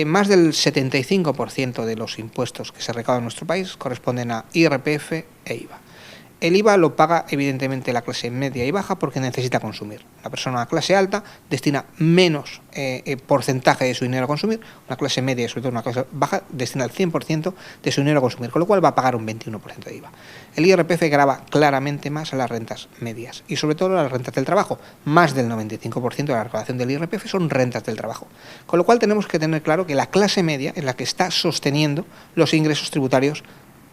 más del 75% de los impuestos que se recaudan en nuestro país corresponden a IRPF e IVA. El IVA lo paga evidentemente la clase media y baja porque necesita consumir. Una persona de clase alta destina menos porcentaje de su dinero a consumir, una clase media y sobre todo una clase baja destina el 100% de su dinero a consumir, con lo cual va a pagar un 21% de IVA. El IRPF grava claramente más a las rentas medias y sobre todo a las rentas del trabajo. Más del 95% de la recaudación del IRPF son rentas del trabajo. Con lo cual tenemos que tener claro que la clase media es la que está sosteniendo los ingresos tributarios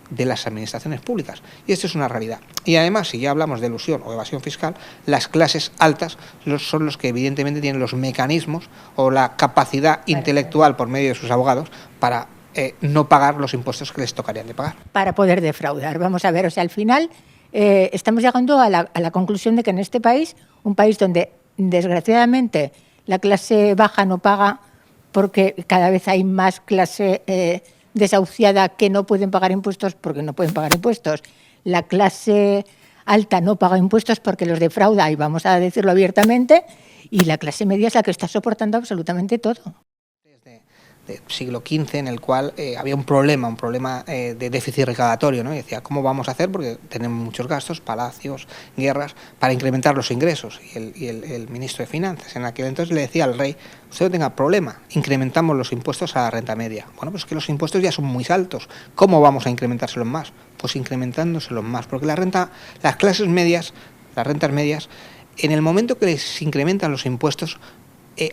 de las administraciones públicas. Y esto es una realidad. Y además, si ya hablamos de elusión o evasión fiscal, las clases altas son los que evidentemente tienen los mecanismos o la capacidad intelectual por medio de sus abogados para no pagar los impuestos que les tocarían de pagar. Para poder defraudar. Vamos a ver, o sea, al final estamos llegando a la conclusión de que en este país, un país donde desgraciadamente la clase baja no paga porque cada vez hay más clase desahuciada que no pueden pagar impuestos porque no pueden pagar impuestos. La clase alta no paga impuestos porque los defrauda, y vamos a decirlo abiertamente, y la clase media es la que está soportando absolutamente todo. Del siglo XV, en el cual había un problema de déficit recaudatorio, ¿no? Y decía, ¿cómo vamos a hacer? Porque tenemos muchos gastos, palacios, guerras, para incrementar los ingresos. Y el ministro de Finanzas en aquel entonces le decía al rey, usted no tenga problema, incrementamos los impuestos a la renta media. Bueno, pues es que los impuestos ya son muy altos, ¿cómo vamos a incrementárselos más? Pues incrementándoselos más, porque las clases medias, las rentas medias, en el momento que les incrementan los impuestos,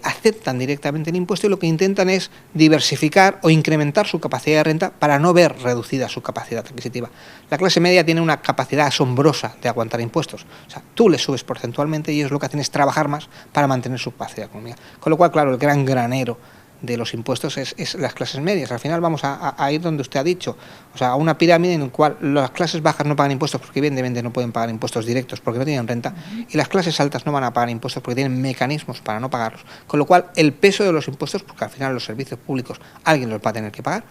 aceptan directamente el impuesto y lo que intentan es diversificar o incrementar su capacidad de renta para no ver reducida su capacidad adquisitiva. La clase media tiene una capacidad asombrosa de aguantar impuestos. O sea, tú le subes porcentualmente y ellos lo que hacen es trabajar más para mantener su capacidad económica. Con lo cual, claro, el gran granero de los impuestos es las clases medias. Al final vamos a ir donde usted ha dicho, o sea, a una pirámide en la cual las clases bajas no pagan impuestos porque evidentemente no pueden pagar impuestos directos porque no tienen renta, y las clases altas no van a pagar impuestos porque tienen mecanismos para no pagarlos. Con lo cual el peso de los impuestos, porque al final los servicios públicos alguien los va a tener que pagar,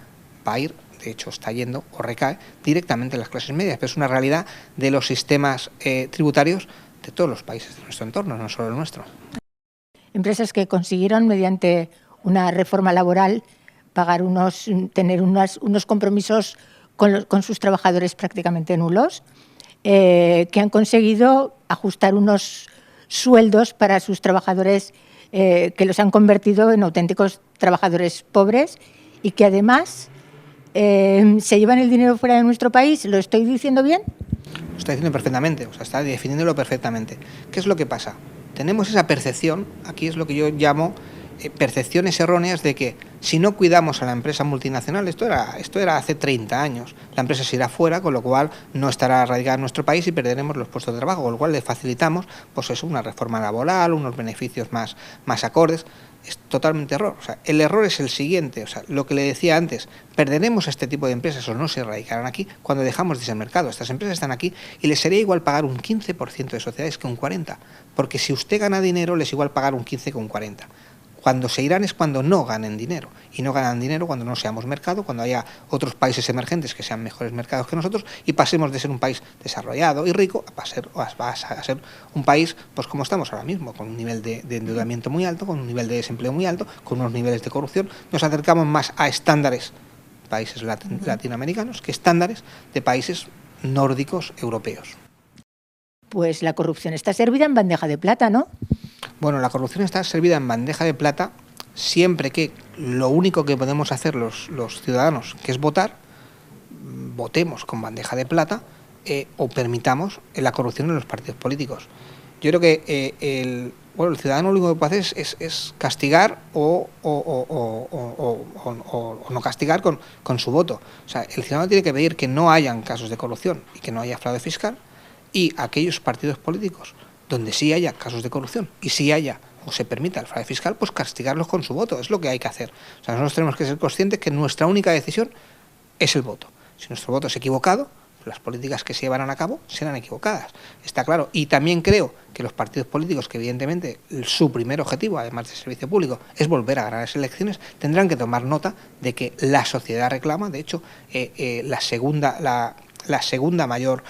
va a ir, de hecho está yendo o recae directamente en las clases medias, pero es una realidad de los sistemas tributarios de todos los países de nuestro entorno, no solo el nuestro. Empresas que consiguieron mediante una reforma laboral tener unos compromisos con sus trabajadores prácticamente nulos, que han conseguido ajustar unos sueldos para sus trabajadores que los han convertido en auténticos trabajadores pobres y que además se llevan el dinero fuera de nuestro país. ¿Lo estoy diciendo bien? Lo está diciendo perfectamente, o sea, está definiéndolo perfectamente. ¿Qué es lo que pasa? Tenemos esa percepción, aquí es lo que yo llamo percepciones erróneas de que si no cuidamos a la empresa multinacional, esto era hace 30 años, la empresa se irá fuera, con lo cual no estará radicada en nuestro país y perderemos los puestos de trabajo, con lo cual le facilitamos pues eso, una reforma laboral, unos beneficios más acordes. Es totalmente error. O sea, el error es el siguiente, o sea, lo que le decía antes, perderemos este tipo de empresas o no se radicarán aquí cuando dejamos de ser mercado. Estas empresas están aquí y les sería igual pagar un 15% de sociedades que un 40%, porque si usted gana dinero les es igual pagar un 15% que un 40%. Cuando se irán es cuando no ganen dinero, y no ganan dinero cuando no seamos mercado, cuando haya otros países emergentes que sean mejores mercados que nosotros y pasemos de ser un país desarrollado y rico a ser un país pues como estamos ahora mismo, con un nivel de endeudamiento muy alto, con un nivel de desempleo muy alto, con unos niveles de corrupción. Nos acercamos más a estándares países latinoamericanos que estándares de países nórdicos europeos. Pues la corrupción está servida en bandeja de plata, ¿no? Bueno, la corrupción está servida en bandeja de plata siempre que lo único que podemos hacer los ciudadanos, que es votar, votemos con bandeja de plata o permitamos la corrupción en los partidos políticos. Yo creo que el ciudadano lo único que puede hacer es castigar o no castigar con su voto. O sea, el ciudadano tiene que pedir que no hayan casos de corrupción y que no haya fraude fiscal, y aquellos partidos políticos donde sí haya casos de corrupción y sí haya o se permita el fraude fiscal, pues castigarlos con su voto. Es lo que hay que hacer. O sea, nosotros tenemos que ser conscientes que nuestra única decisión es el voto. Si nuestro voto es equivocado, las políticas que se llevarán a cabo serán equivocadas. Está claro. Y también creo que los partidos políticos, que evidentemente su primer objetivo, además del servicio público, es volver a ganar las elecciones, tendrán que tomar nota de que la sociedad reclama. De hecho, la segunda mayor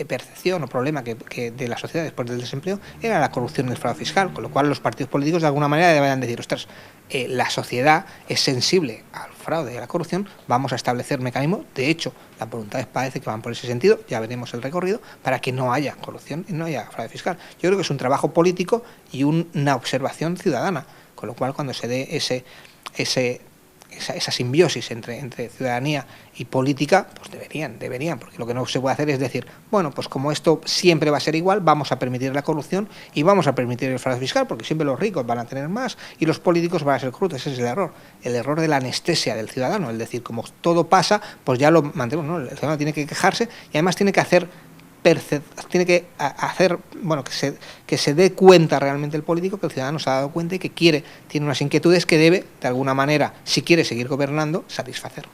percepción o problema que de la sociedad después del desempleo era la corrupción y el fraude fiscal, con lo cual los partidos políticos de alguna manera deberían decir, ostras, la sociedad es sensible al fraude y a la corrupción, vamos a establecer mecanismos. De hecho, las voluntades parece que van por ese sentido, ya veremos el recorrido, para que no haya corrupción y no haya fraude fiscal. Yo creo que es un trabajo político y una observación ciudadana, con lo cual cuando se dé esa simbiosis entre ciudadanía y política, pues deberían, porque lo que no se puede hacer es decir, bueno, pues como esto siempre va a ser igual, vamos a permitir la corrupción y vamos a permitir el fraude fiscal, porque siempre los ricos van a tener más y los políticos van a ser corruptos. Ese es el error de la anestesia del ciudadano, es decir, como todo pasa, pues ya lo mantenemos, ¿no? El ciudadano tiene que quejarse y además tiene que hacer bueno, que se dé cuenta realmente el político que el ciudadano se ha dado cuenta y que tiene unas inquietudes que debe, de alguna manera, si quiere seguir gobernando, satisfacer.